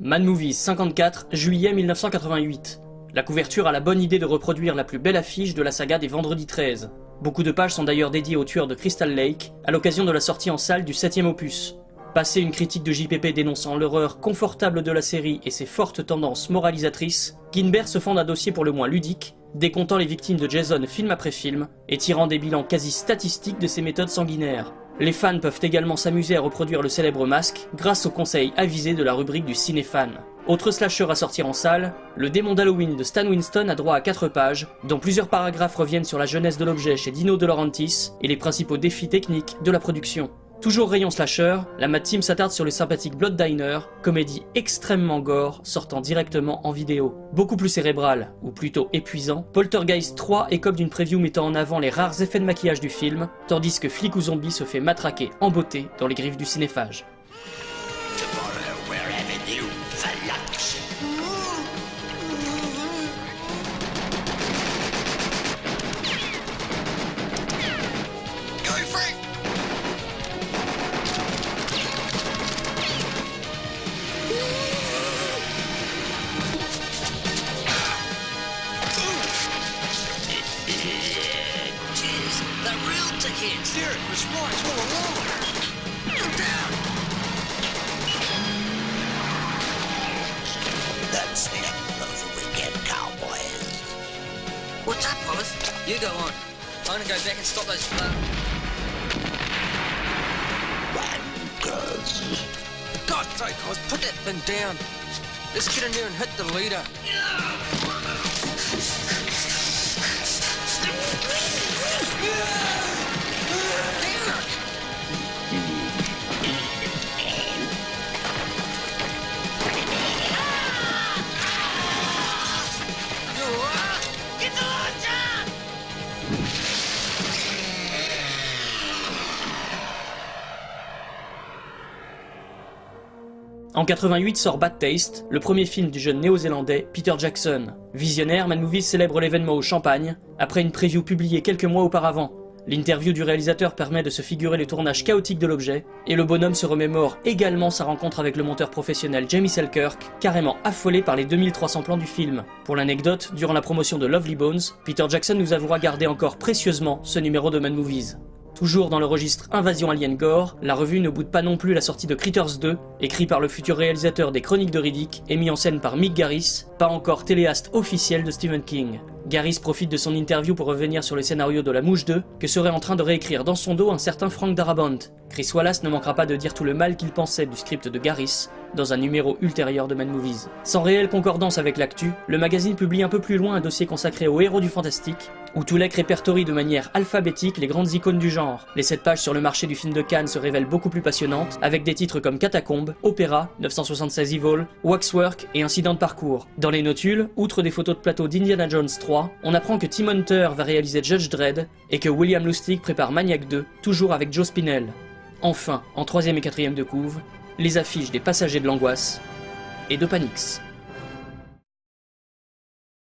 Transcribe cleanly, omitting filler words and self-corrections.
Mad Movies 54, juillet 1988. La couverture a la bonne idée de reproduire la plus belle affiche de la saga des Vendredis 13. Beaucoup de pages sont d'ailleurs dédiées au tueur de Crystal Lake, à l'occasion de la sortie en salle du 7e opus. Passé une critique de JPP dénonçant l'horreur confortable de la série et ses fortes tendances moralisatrices, Guinbert se fonde un dossier pour le moins ludique, décomptant les victimes de Jason film après film, et tirant des bilans quasi statistiques de ses méthodes sanguinaires. Les fans peuvent également s'amuser à reproduire le célèbre masque grâce aux conseils avisés de la rubrique du cinéfan. Autre slasher à sortir en salle, le démon d'Halloween de Stan Winston a droit à 4 pages, dont plusieurs paragraphes reviennent sur la jeunesse de l'objet chez Dino De Laurentiis et les principaux défis techniques de la production. Toujours rayon slasher, la Mad Team s'attarde sur le sympathique Blood Diner, comédie extrêmement gore sortant directement en vidéo. Beaucoup plus cérébral, ou plutôt épuisant, Poltergeist 3 écope d'une preview mettant en avant les rares effets de maquillage du film, tandis que Flic ou Zombie se fait matraquer en beauté dans les griffes du cinéphage. What's up, Wallace? You go on. I'm gonna go back and stop those wankers. For God's sake, Oz, put that thing down. Let's get in there and hit the leader. En 88 sort Bad Taste, le premier film du jeune néo-zélandais Peter Jackson. Visionnaire, Mad Movies célèbre l'événement au champagne, après une preview publiée quelques mois auparavant. L'interview du réalisateur permet de se figurer le tournage chaotique de l'objet, et le bonhomme se remémore également sa rencontre avec le monteur professionnel Jamie Selkirk, carrément affolé par les 2300 plans du film. Pour l'anecdote, durant la promotion de Lovely Bones, Peter Jackson nous avouera garder encore précieusement ce numéro de Mad Movies. Toujours dans le registre Invasion Alien Gore, la revue ne boude pas non plus la sortie de Critters 2, écrit par le futur réalisateur des Chroniques de Riddick et mis en scène par Mick Garris, pas encore téléaste officiel de Stephen King. Garris profite de son interview pour revenir sur le scénario de La Mouche 2, que serait en train de réécrire dans son dos un certain Frank Darabont. Chris Wallace ne manquera pas de dire tout le mal qu'il pensait du script de Garris dans un numéro ultérieur de Mad Movies. Sans réelle concordance avec l'actu, le magazine publie un peu plus loin un dossier consacré aux héros du fantastique, où Toulek répertorie de manière alphabétique les grandes icônes du genre. Les 7 pages sur le marché du film de Cannes se révèlent beaucoup plus passionnantes, avec des titres comme Catacombe, Opéra, 976 Evil, Waxwork et Incident de parcours. Dans les notules, outre des photos de plateau d'Indiana Jones 3, on apprend que Tim Hunter va réaliser Judge Dredd et que William Lustig prépare Maniac 2, toujours avec Joe Spinell. Enfin, en 3e et 4e de couve, les affiches des Passagers de l'Angoisse et de Panix.